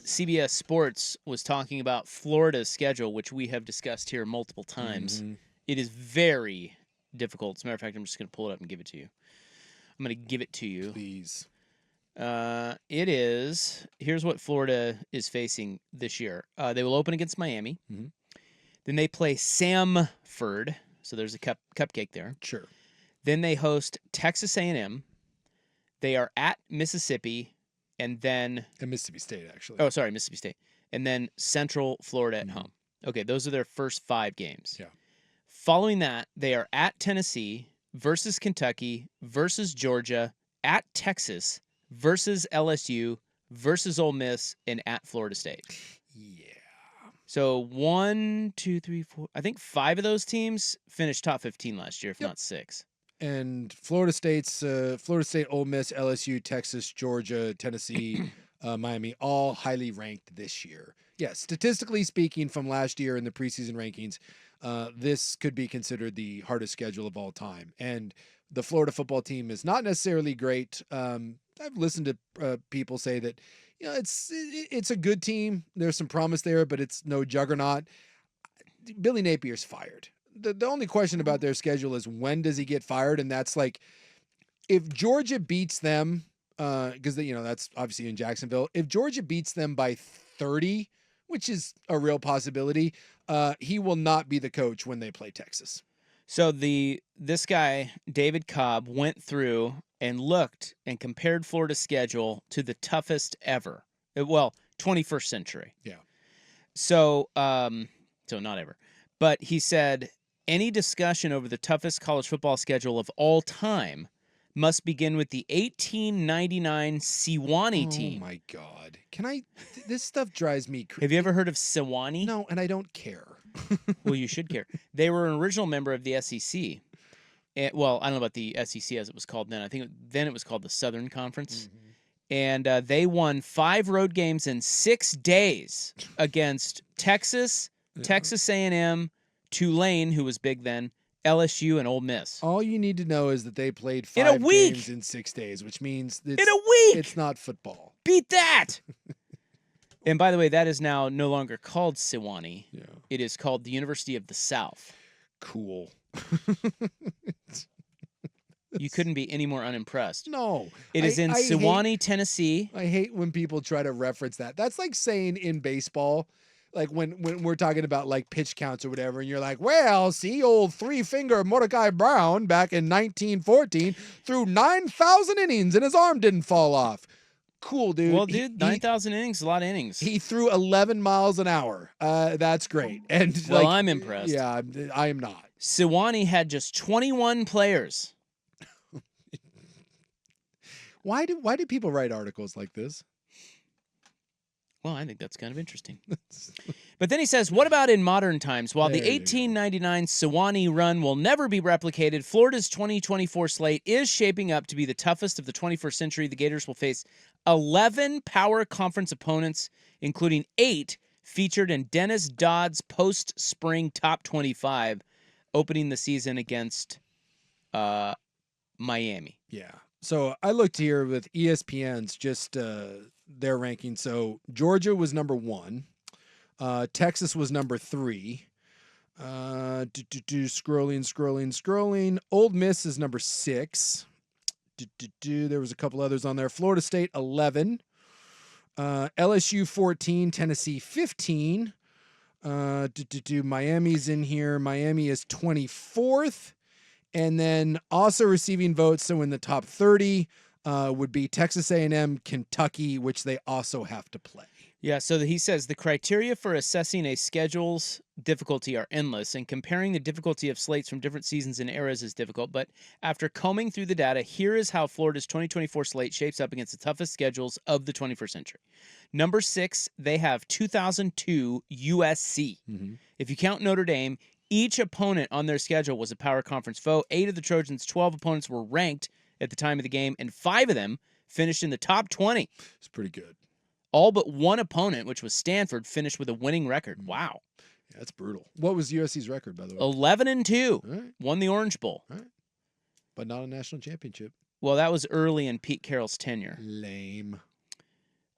CBS Sports was talking about Florida's schedule, which we have discussed here multiple times. Mm-hmm. It is very difficult. As a matter of fact, I'm just going to pull it up and give it to you. I'm going to give it to you. Please. It is. Here's what Florida is facing this year. They will open against Miami. Mm-hmm. Then they play Samford. So there's a cupcake there. Sure. Then they host Texas A&M. They are at Mississippi, and then Mississippi State, actually. Oh, sorry, Mississippi State, and then Central Florida at home. Okay, those are their first 5 games. Yeah. Following that, they are at Tennessee versus Kentucky versus Georgia, at Texas versus LSU versus Ole Miss, and at Florida State. Yeah. So 1, 2, 3, 4. I think 5 of those teams finished top 15 last year, if not 6. And Florida State, Ole Miss, LSU, Texas, Georgia, Tennessee, Miami, all highly ranked this year. Yeah, statistically speaking, from last year in the preseason rankings, this could be considered the hardest schedule of all time. And the Florida football team is not necessarily great. I've listened to people say that, it's a good team. There's some promise there, but it's no juggernaut. Billy Napier's fired. The only question about their schedule is when does he get fired? And that's like, if Georgia beats them, because that's obviously in Jacksonville. If Georgia beats them by 30, which is a real possibility, he will not be the coach when they play Texas. So this guy, David Cobb, went through and looked and compared Florida's schedule to the toughest ever. 21st century. Yeah. So not ever. But he said, any discussion over the toughest college football schedule of all time must begin with the 1899 Sewanee team. Oh, my God. This stuff drives me crazy. Have you ever heard of Sewanee? No, and I don't care. Well, you should care. They were an original member of the SEC. I don't know about the SEC as it was called then. I think then it was called the Southern Conference. Mm-hmm. And they won 5 road games in 6 days against Texas, Texas A&M, Tulane, who was big then, LSU, and Ole Miss. All you need to know is that they played 5 games in 6 days, which means in a week. It's not football. Beat that. And by the way, that is now no longer called Sewanee. Yeah. It is called the University of the South. Cool. You couldn't be any more unimpressed. No. It is in Sewanee, Tennessee. I hate when people try to reference that. That's like saying in baseball, like when we're talking about like pitch counts or whatever, and you're like, well, see, old 3-finger Mordecai Brown back in 1914 threw 9,000 innings and his arm didn't fall off. Cool, dude. Well, dude, 9,000 innings is a lot of innings. He threw 11 miles an hour. That's great. And I'm impressed. Yeah, I am not. Sewanee had just 21 players. Why do people write articles like this? Well, I think that's kind of interesting. But then he says, what about in modern times? While the 1899 Sewanee run will never be replicated, Florida's 2024 slate is shaping up to be the toughest of the 21st century. The Gators will face 11 power conference opponents, including 8 featured in Dennis Dodd's post-spring top 25, opening the season against Miami. Yeah. So I looked here with ESPN's just their ranking. So Georgia was number 1. Texas was number 3. Scrolling. Ole Miss is number 6. There was a couple others on there. Florida State 11. LSU 14. Tennessee 15. Miami's in here. Miami is 24th. And then also receiving votes, so in the top 30 would be Texas A&M, Kentucky, which they also have to play. Yeah, so he says the criteria for assessing a schedule's difficulty are endless, and comparing the difficulty of slates from different seasons and eras is difficult. But after combing through the data, here is how Florida's 2024 slate shapes up against the toughest schedules of the 21st century. Number 6, they have 2002 USC. Mm-hmm. If you count Notre Dame, each opponent on their schedule was a power conference foe. 8 of the Trojans' 12 opponents were ranked at the time of the game, and 5 of them finished in the top 20. It's pretty good. All but one opponent, which was Stanford, finished with a winning record. Wow. Yeah, that's brutal. What was USC's record, by the way? 11-2. Right. Won the Orange Bowl. Right. But not a national championship. Well, that was early in Pete Carroll's tenure. Lame.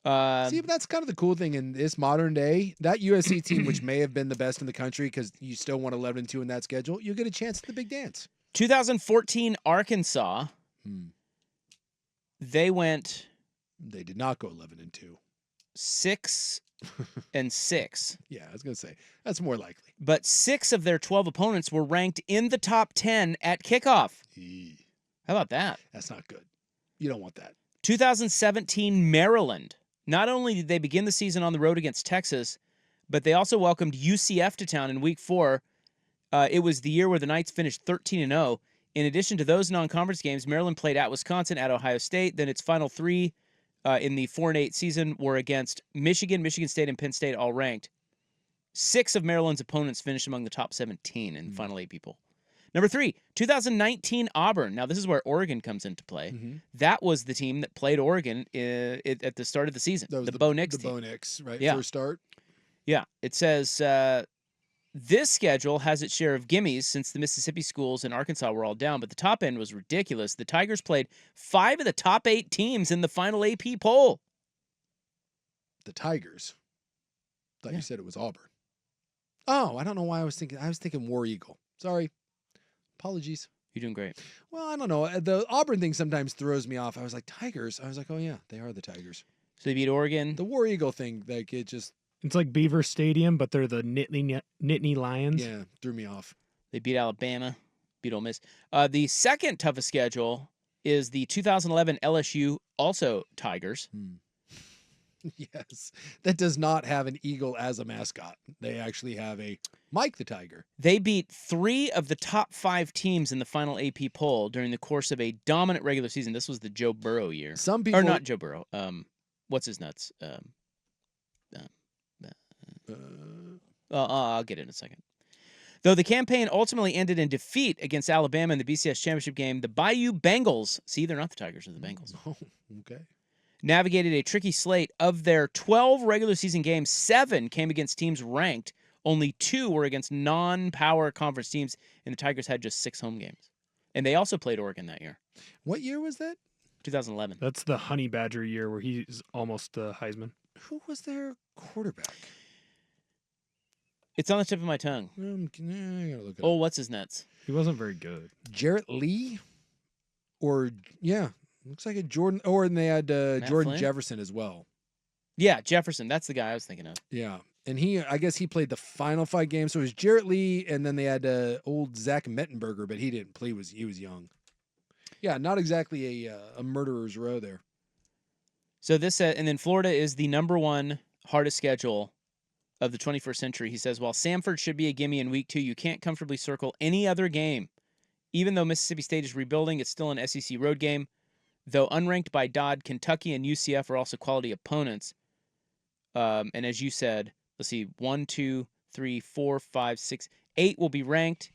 See, but that's kind of the cool thing in this modern day. That USC team, which may have been the best in the country because you still won 11-2 in that schedule, you get a chance at the big dance. 2014 Arkansas. They did not go 11-2. 6-6. Yeah, I was going to say, that's more likely. But 6 of their 12 opponents were ranked in the top 10 at kickoff. How about that? That's not good. You don't want that. 2017 Maryland. Not only did they begin the season on the road against Texas, but they also welcomed UCF to town in week 4. It was the year where the Knights finished 13-0. In addition to those non-conference games, Maryland played at Wisconsin, at Ohio State. Then its final 3 in the 4-8 season were against Michigan, Michigan State, and Penn State, all ranked. 6 of Maryland's opponents finished among the top 17 in the final 8 people. Number 3, 2019 Auburn. Now, this is where Oregon comes into play. That was the team that played Oregon at the start of the season. The Bo Nix team. The Bo Nix, right? Yeah. First start. Yeah. It says this schedule has its share of gimmies since the Mississippi schools and Arkansas were all down, but the top end was ridiculous. The Tigers played 5 of the top 8 teams in the final AP poll. The Tigers? I thought you said it was Auburn. Oh, I don't know why I was thinking War Eagle. Sorry. Apologies. You're doing great. Well, I don't know. The Auburn thing sometimes throws me off. I was like, Tigers? I was like, oh, yeah, they are the Tigers. So they beat Oregon. The War Eagle thing, like, it's like Beaver Stadium, but they're the Nittany Lions. Yeah, threw me off. They beat Alabama, beat Ole Miss. The second toughest schedule is the 2011 LSU, also Tigers. Yes. That does not have an eagle as a mascot. They actually have a Mike the Tiger. They beat 3 of the top 5 teams in the final AP poll during the course of a dominant regular season. This was the Joe Burrow year. Some people... Or not Joe Burrow. What's his nuts? I'll get it in a second. Though the campaign ultimately ended in defeat against Alabama in the BCS championship game, the Bayou Bengals, see, they're not the Tigers, they're the Bengals. Oh, okay. Navigated a tricky slate. Of their 12 regular season games, 7 came against teams ranked. Only 2 were against non-power conference teams, and the Tigers had just 6 home games. And they also played Oregon that year. What year was that? 2011. That's the Honey Badger year where he's almost Heisman. Who was their quarterback? It's on the tip of my tongue. I gotta look it Oh, up. what's his nuts? He wasn't very good. Jarrett Lee? Or, yeah. Looks like a Jordan. Or and they had Jordan Flynn? Jefferson as well. Yeah, Jefferson. That's the guy I was thinking of. Yeah. And I guess he played the final 5 games. So it was Jarrett Lee, and then they had old Zach Mettenberger, but he didn't play. He was young. Yeah, not exactly a murderer's row there. So this, and then Florida is the number 1 hardest schedule of the 21st century. He says, while Samford should be a gimme in week 2, you can't comfortably circle any other game. Even though Mississippi State is rebuilding, it's still an SEC road game. Though unranked by Dodd, Kentucky and UCF are also quality opponents. And as you said, let's see, 1, 2, 3, 4, 5, 6, 8 will be ranked,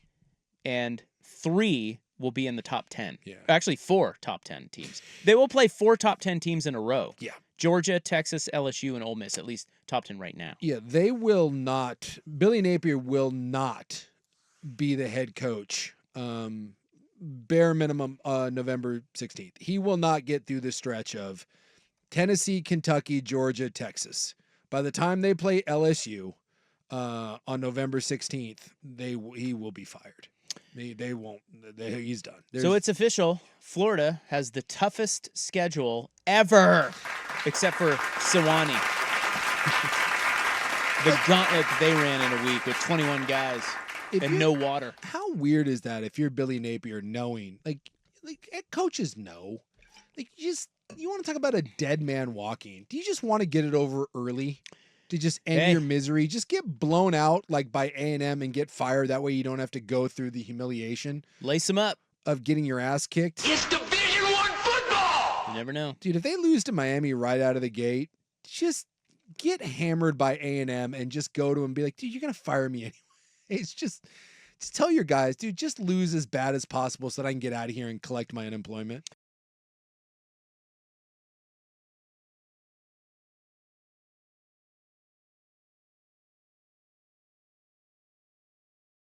and 3 will be in the top 10. Yeah. Actually, 4 top 10 teams. They will play 4 top 10 teams in a row. Yeah. Georgia, Texas, LSU, and Ole Miss, at least top 10 right now. Yeah, they will not. Billy Napier will not be the head coach. Bare minimum November 16th. He will not get through the stretch of Tennessee, Kentucky, Georgia, Texas. By the time they play LSU on November 16th, he will be fired. They won't. He's done. So it's official. Florida has the toughest schedule ever, except for Sewanee. The gauntlet they ran in a week with 21 guys and no water. How weird is that if you're Billy Napier knowing, like coaches know, like you want to talk about a dead man walking. Do you just want to get it over early to just end your misery? Just get blown out like by A&M and get fired. That way you don't have to go through the humiliation. Lace them up. Of getting your ass kicked. It's Division I football! You never know. Dude, if they lose to Miami right out of the gate, just get hammered by A&M and just go to them and be like, dude, you're going to fire me anyway. It's just tell your guys, dude, just lose as bad as possible so that I can get out of here and collect my unemployment.